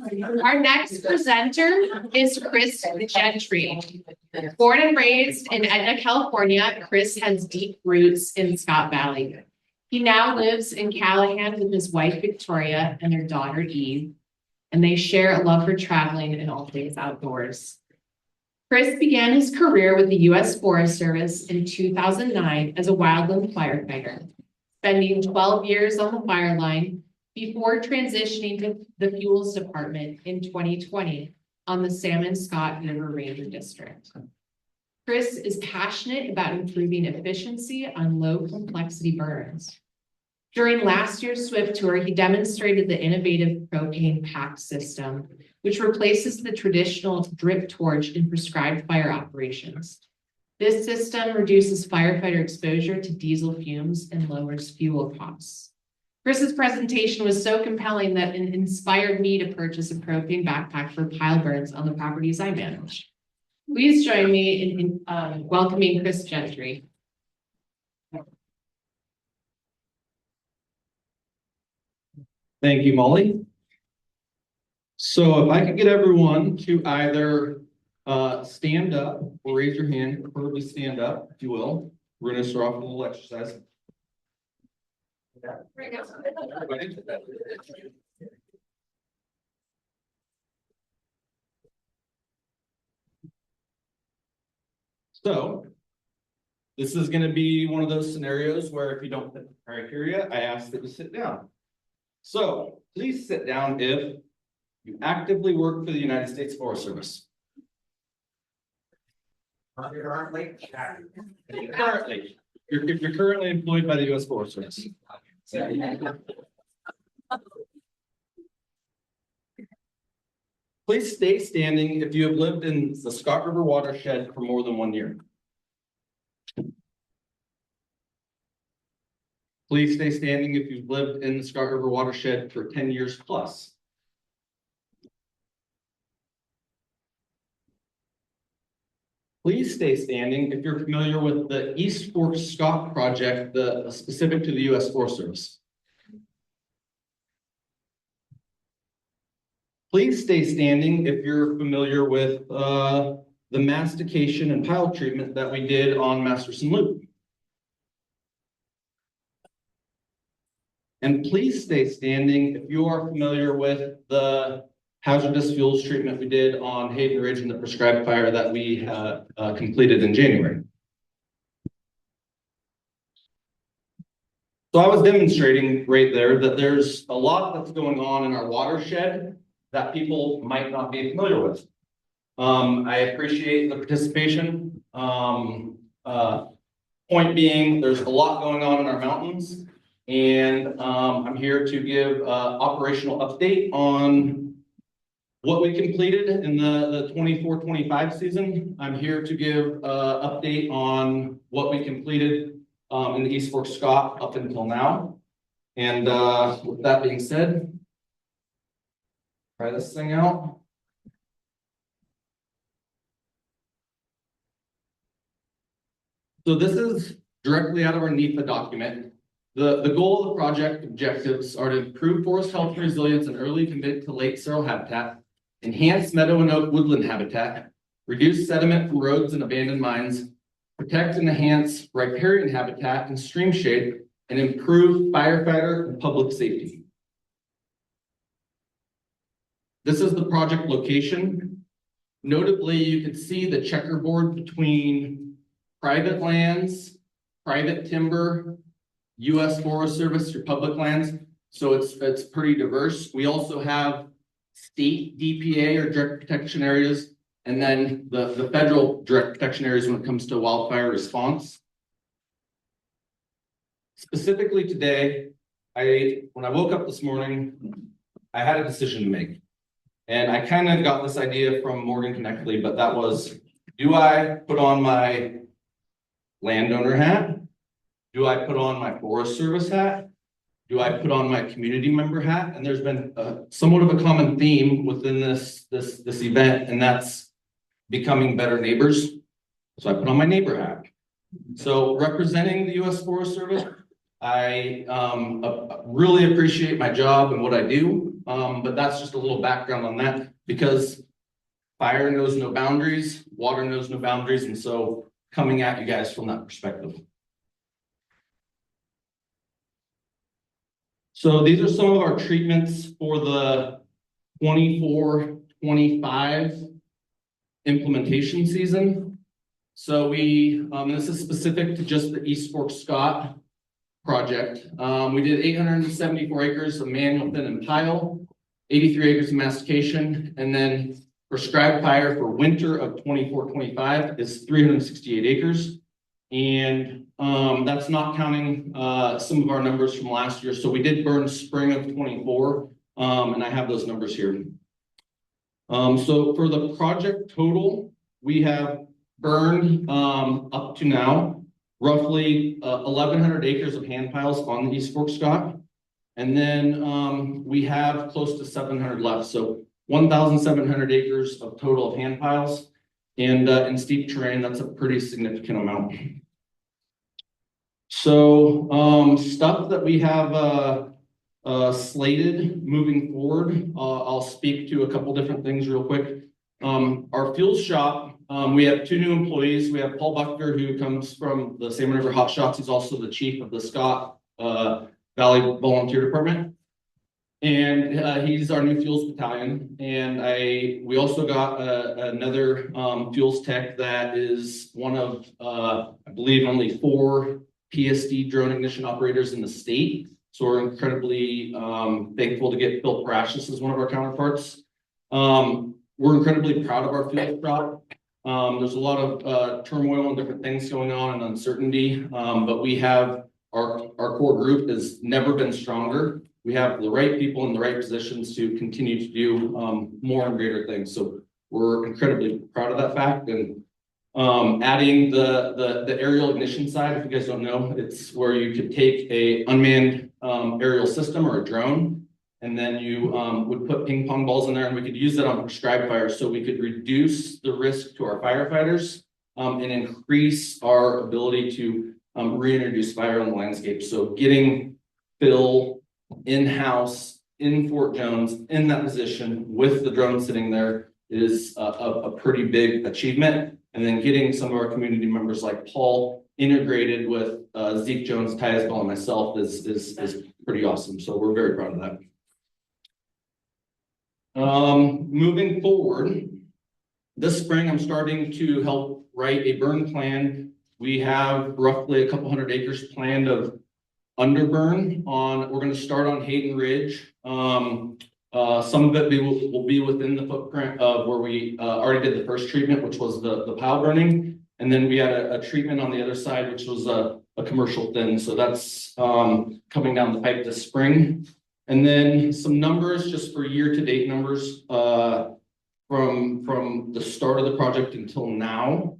Our next presenter is Chris Gentry. Born and raised in Etna, California, Chris has deep roots in Scott Valley. He now lives in Callahan with his wife, Victoria, and their daughter, Eve, and they share a love for traveling and all things outdoors. Chris began his career with the U.S. Forest Service in 2009 as a wildland firefighter, spending 12 years on the fire line before transitioning to the Fuels Department in 2020 on the Salmon Scott River Ranger District. Chris is passionate about improving efficiency on low complexity burns. During last year's SWIFT tour, he demonstrated the innovative propane pack system, which replaces the traditional drip torch in prescribed fire operations. This system reduces firefighter exposure to diesel fumes and lowers fuel costs. Chris's presentation was so compelling that it inspired me to purchase a propane backpack for pile burns on the properties I manage. Please join me in welcoming Chris Gentry. Thank you, Molly. So if I could get everyone to either stand up or raise your hand, preferably stand up, if you will. We're going to start off with a little exercise. So this is going to be one of those scenarios where if you don't fit the criteria, I ask that you sit down. So please sit down if you actively work for the United States Forest Service. Currently. If you're currently employed by the U.S. Forest Service. Please stay standing if you have lived in the Scott River watershed for more than 1 year. Please stay standing if you've lived in the Scott River watershed for 10 years plus. Please stay standing if you're familiar with the East Fork Scott project, specific to the U.S. Forest Service. Please stay standing if you're familiar with the mastication and pile treatment that we did on Masterson Loop. And please stay standing if you are familiar with the hazardous fuels treatment we did on Hayden Ridge and the prescribed fire that we completed in January. So I was demonstrating right there that there's a lot that's going on in our watershed that people might not be familiar with. I appreciate the participation. Point being, there's a lot going on in our mountains, and I'm here to give an operational update on what we completed in the 24-25 season. I'm here to give an update on what we completed in the East Fork Scott up until now. And with that being said, try this thing out. So this is directly out of our NEPA document. The goal of the project objectives are to improve forest health and resilience and early commit to late seral habitat, enhance meadow and oak woodland habitat, reduce sediment from roads and abandoned mines, protect and enhance riparian habitat and stream shade, and improve firefighter and public safety. This is the project location. Notably, you can see the checkerboard between private lands, private timber, U.S. Forest Service, your public lands. So it's pretty diverse. We also have state DPA or direct protection areas, and then the federal direct protection areas when it comes to wildfire response. Specifically today, when I woke up this morning, I had a decision to make. And I kind of got this idea from Morgan Connectly, but that was, do I put on my landowner hat? Do I put on my Forest Service hat? Do I put on my community member hat? And there's been somewhat of a common theme within this event, and that's becoming better neighbors. So I put on my neighbor hat. So representing the U.S. Forest Service, I really appreciate my job and what I do. but that's just a little background on that because fire knows no boundaries, water knows no boundaries, and so coming at you guys from that perspective. So these are some of our treatments for the 24-25 implementation season. So this is specific to just the East Fork Scott project. We did 874 acres of manual thin and pile, 83 acres of mastication, and then prescribed fire for winter of 24-25 is 368 acres. And that's not counting some of our numbers from last year. So we did burn spring of 24, and I have those numbers here. So for the project total, we have burned up to now roughly 1,100 acres of hand piles on the East Fork Scott. And then we have close to 700 left. So 1,700 acres of total of hand piles. And in steep terrain, that's a pretty significant amount. So stuff that we have slated moving forward, I'll speak to a couple different things real quick. Our fuel shop, we have 2 new employees. We have Paul Buckner, who comes from the Salmon River Hot Shots. He's also the chief of the Scott Valley Volunteer Department. And he's our new fuels battalion. And we also got another fuels tech that is one of, I believe, only 4 PSD drone ignition operators in the state. So we're incredibly thankful to get Phil Parashis as one of our counterparts. We're incredibly proud of our fuel shop. There's a lot of turmoil and different things going on and uncertainty, but we have our core group has never been stronger. We have the right people in the right positions to continue to do more and greater things. So we're incredibly proud of that fact. And adding the aerial ignition side, if you guys don't know, it's where you could take a unmanned aerial system or a drone, and then you would put ping pong balls in there, and we could use that on prescribed fire, so we could reduce the risk to our firefighters and increase our ability to reintroduce fire on the landscape. So getting Phil in-house in Fort Jones in that position with the drone sitting there is a pretty big achievement. And then getting some of our community members like Paul integrated with Zeke Jones, Ty Isbell, and myself is pretty awesome. So we're very proud of that. Moving forward, this spring I'm starting to help write a burn plan. We have roughly a couple hundred acres planned of underburn on. We're going to start on Hayden Ridge. Some of it will be within the footprint of where we already did the first treatment, which was the pile burning. And then we had a treatment on the other side, which was a commercial thin. So that's coming down the pipe this spring. And then some numbers just for year-to-date numbers from the start of the project until now.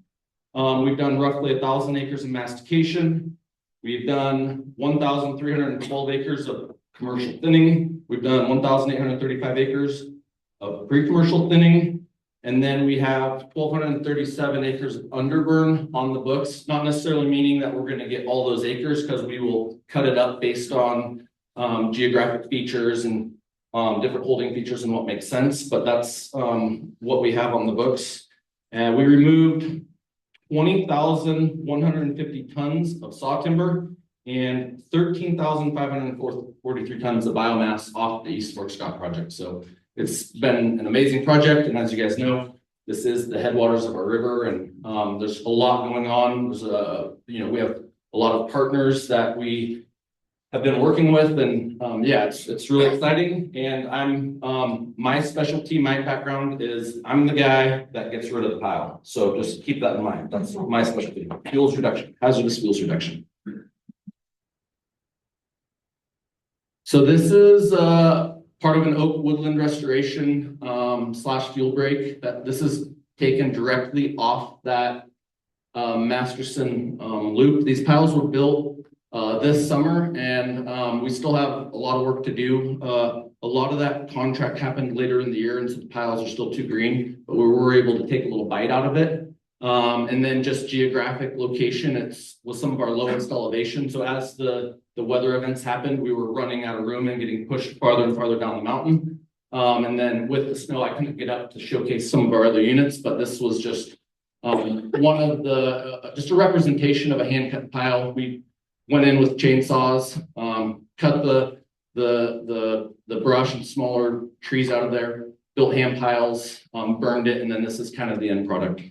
We've done roughly 1,000 acres of mastication. We've done 1,312 acres of commercial thinning. We've done 1,835 acres of pre-commercial thinning. And then we have 1,237 acres of underburn on the books, not necessarily meaning that we're going to get all those acres, because we will cut it up based on geographic features and different holding features and what makes sense. But that's what we have on the books. And we removed 20,150 tons of saw timber and 13,543 tons of biomass off the East Fork Scott project. So it's been an amazing project. And as you guys know, this is the headwaters of our river, and there's a lot going on. There's we have a lot of partners that we have been working with, and yeah, it's really exciting. And I'm my specialty, my background is I'm the guy that gets rid of the pile. So just keep that in mind. That's my specialty: fuels reduction, hazardous fuels reduction. So this is part of an oak woodland restoration / fuel break. This is taken directly off that Masterson loop. These piles were built this summer, and we still have a lot of work to do. A lot of that contract happened later in the year, and so the piles are still too green, but we were able to take a little bite out of it. And then just geographic location, it's with some of our lowest elevation. So as the weather events happened, we were running out of room and getting pushed farther and farther down the mountain. And then with the snow, I couldn't get up to showcase some of our other units, but this was just one of the, just a representation of a hand cut pile. We went in with chainsaws, cut the brush and smaller trees out of there, built hand piles, burned it, and then this is kind of the end product.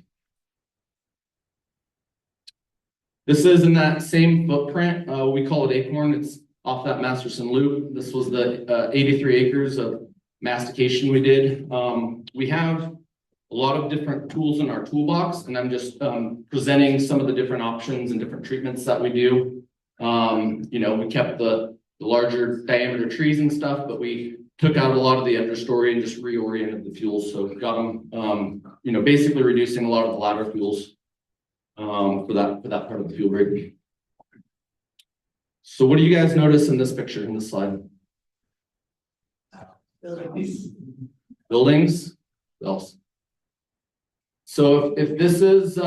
This is in that same footprint. We call it Acorn. It's off that Masterson Loop. This was the 83 acres of mastication we did. We have a lot of different tools in our toolbox, and I'm just presenting some of the different options and different treatments that we do. You know, we kept the larger diameter trees and stuff, but we took out a lot of the understory and just reoriented the fuels. So we got them, you know, basically reducing a lot of the ladder fuels for that part of the fuel rig. So what do you guys notice in this picture, in this slide? Buildings. What else? So if this is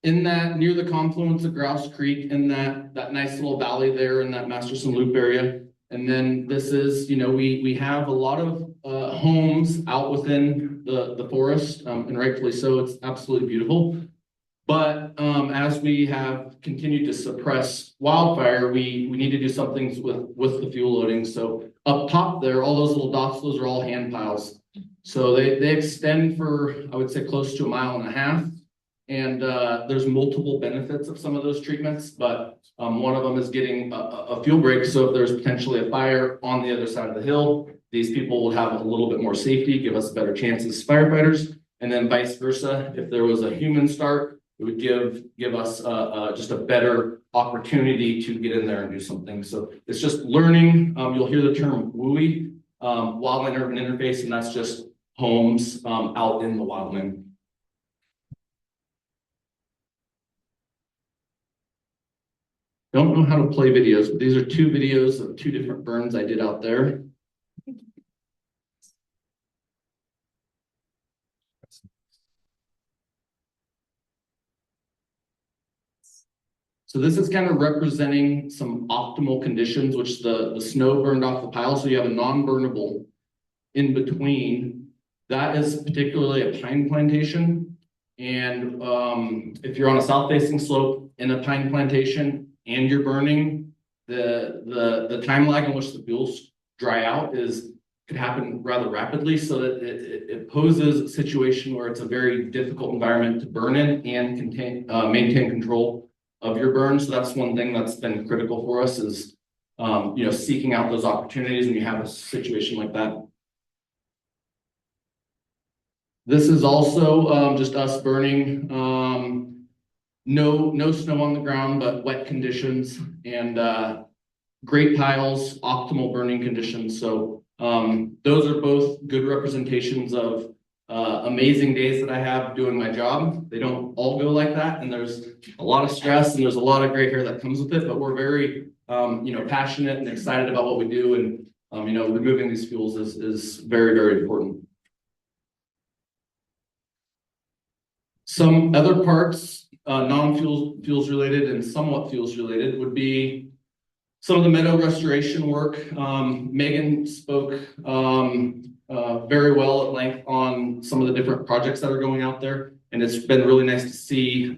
in that near the confluence of Grouse Creek, in that nice little valley there in that Masterson Loop area, and then this is, you know, we have a lot of homes out within the forest, and rightfully so. It's absolutely beautiful. But as we have continued to suppress wildfire, we need to do something with the fuel loading. So up top there, all those little dots, those are all hand piles. So they extend for, I would say, close to 1.5 miles. And there's multiple benefits of some of those treatments, but one of them is getting a fuel break. So if there's potentially a fire on the other side of the hill, these people will have a little bit more safety, give us better chances as firefighters. And then vice versa, if there was a human start, it would give us just a better opportunity to get in there and do something. So it's just learning. You'll hear the term WUI, wildland urban interface, and that's just homes out in the wildland. Don't know how to play videos, but these are 2 videos of 2 different burns I did out there. So this is kind of representing some optimal conditions, which the snow burned off the pile. So you have a non-burnable in between. That is particularly a pine plantation. And if you're on a south-facing slope in a pine plantation and you're burning, the time lag in which the fuels dry out could happen rather rapidly. So that it poses a situation where it's a very difficult environment to burn in and maintain control of your burn. So that's one thing that's been critical for us is, you know, seeking out those opportunities when you have a situation like that. This is also just us burning, no snow on the ground, but wet conditions and great piles, optimal burning conditions. So those are both good representations of amazing days that I have doing my job. They don't all go like that, and there's a lot of stress and there's a lot of gray hair that comes with it, but we're very you know, passionate and excited about what we do, and you know, removing these fuels is very, very important. Some other parts, non-fuels related and somewhat fuels related, would be some of the meadow restoration work. Megan spoke very well at length on some of the different projects that are going out there. And it's been really nice to see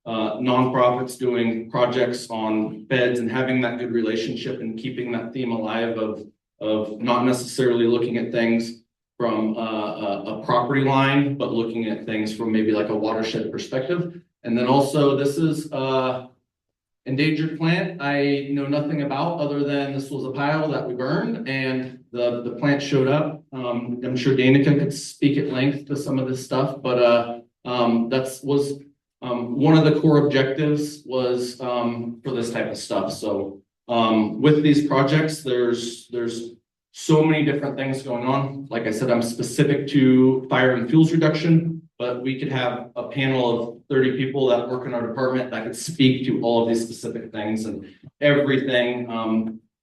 nonprofits doing projects on beds and having that good relationship and keeping that theme alive of not necessarily looking at things from a property line, but looking at things from maybe like a watershed perspective. And then also this is endangered plant I know nothing about other than this was a pile that we burned and the plant showed up. I'm sure Danica could speak at length to some of this stuff, but that was one of the core objectives was for this type of stuff. So with these projects, there's so many different things going on. Like I said, I'm specific to fire and fuels reduction, but we could have a panel of 30 people that work in our department that could speak to all of these specific things, and everything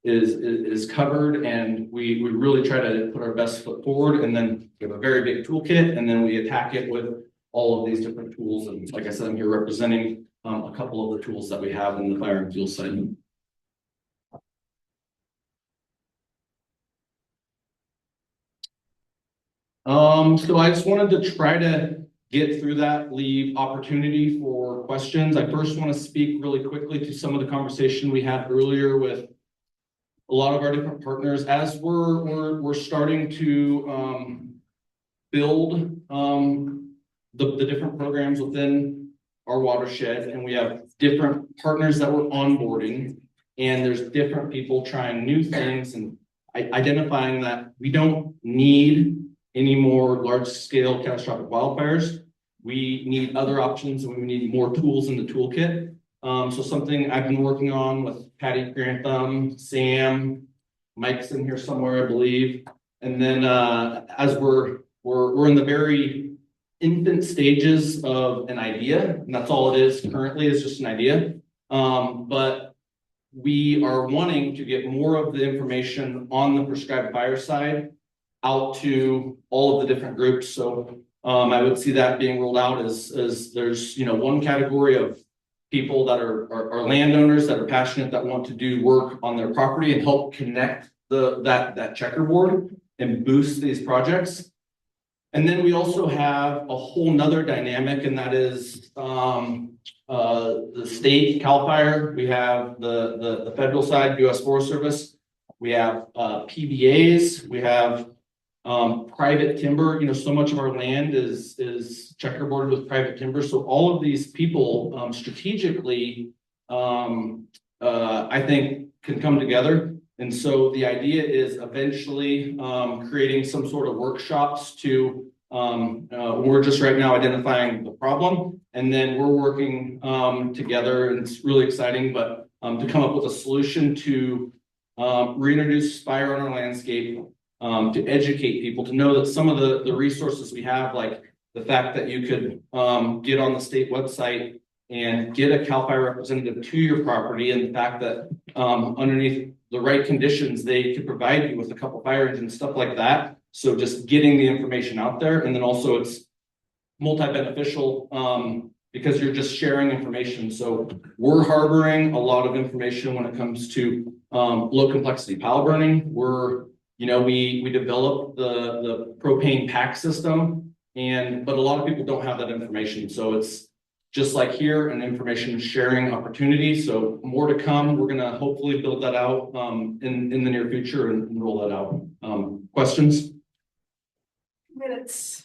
is covered, and we really try to put our best foot forward, and then we have a very big toolkit, and then we attack it with all of these different tools. And like I said, I'm here representing a couple of the tools that we have in the fire and fuel side. So I just wanted to try to get through that, leave opportunity for questions. I first want to speak really quickly to some of the conversation we had earlier with a lot of our different partners as we're starting to build the different programs within our watershed, and we have different partners that we're onboarding, and there's different people trying new things and identifying that we don't need any more large-scale catastrophic wildfires. We need other options, and we need more tools in the toolkit. So something I've been working on with Patty Grantham, Sam, Mike's in here somewhere, I believe. And then as we're in the very infant stages of an idea, and that's all it is currently, is just an idea. But we are wanting to get more of the information on the prescribed fire side out to all of the different groups. So I would see that being rolled out as there's, one category of people that are landowners that are passionate, that want to do work on their property and help connect that checkerboard and boost these projects. And then we also have a whole nother dynamic, and that is the state CAL FIRE. We have the federal side, U.S. Forest Service. We have PBAs. We have private timber. So much of our land is checkerboarded with private timber. So all of these people strategically, I think, can come together. And so the idea is eventually creating some sort of workshops to, we're just right now identifying the problem, and then we're working together, and it's really exciting, but to come up with a solution to reintroduce fire on our landscape, to educate people, to know that some of the resources we have, like the fact that you could get on the state website and get a CAL FIRE representative to your property, and the fact that underneath the right conditions, they could provide you with a couple fire engines, stuff like that. So just getting the information out there, and then also it's multi-beneficial because you're just sharing information. So we're harboring a lot of information when it comes to low complexity pile burning. We developed the propane pack system, but a lot of people don't have that information. So it's just like here, an information sharing opportunity. So more to come. We're gonna hopefully build that out in the near future and roll that out. Questions? Minutes.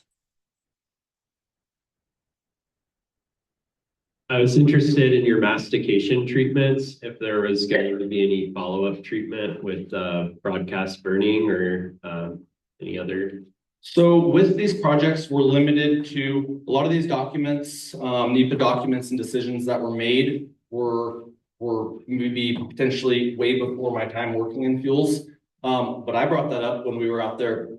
I was interested in your mastication treatments, if there was going to be any follow-up treatment with broadcast burning or any other. So with these projects, we're limited to a lot of these documents, NEPA documents and decisions that were made were maybe potentially way before my time working in fuels. But I brought that up when we were out there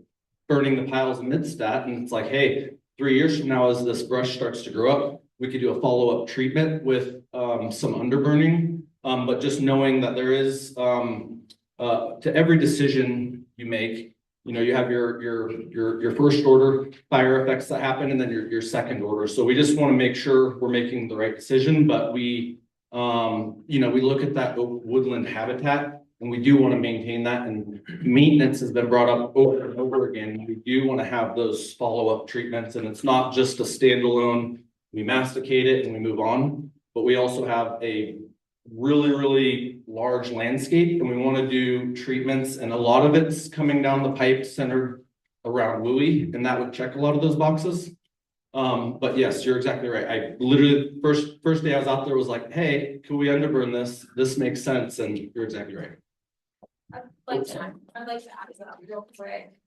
burning the piles in Midstat, and it's like, hey, 3 years from now, as this brush starts to grow up, we could do a follow-up treatment with some underburning. But just knowing that there is to every decision you make, you have your first order fire effects that happen, and then your second order. So we just want to make sure we're making the right decision, but we look at that woodland habitat, and we do want to maintain that, and maintenance has been brought up over and over again. We do want to have those follow-up treatments, and it's not just a standalone, we masticate it and we move on, but we also have a really, really large landscape, and we want to do treatments, and a lot of it's coming down the pipe centered around Louis, and that would check a lot of those boxes. But yes, you're exactly right. I literally first day I was out there was like, hey, can we underburn this? This makes sense, and you're exactly right. I'd like to add that real quick.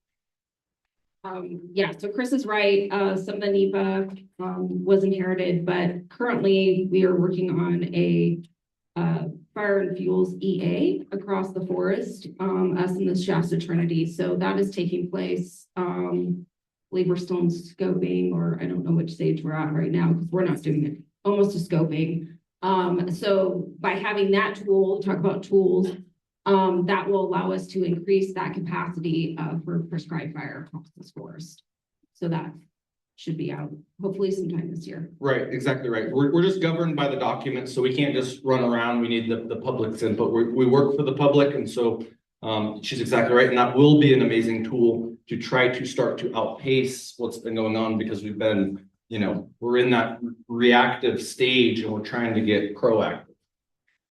Yeah, so Chris is right. Some of the NEPA was inherited, but currently we are working on a fire and fuels EA across the forest, us in the Shasta Trinity. So that is taking place. I believe we're still in scoping, or I don't know which stage we're at right now because we're not doing it, almost to scoping. So by having that tool, talk about tools, that will allow us to increase that capacity for prescribed fire across this forest. So that should be out hopefully sometime this year. Right, exactly right. We're just governed by the documents, so we can't just run around. We need the public's input. We work for the public, and so she's exactly right, and that will be an amazing tool to try to start to outpace what's been going on because we've been, we're in that reactive stage and we're trying to get proactive.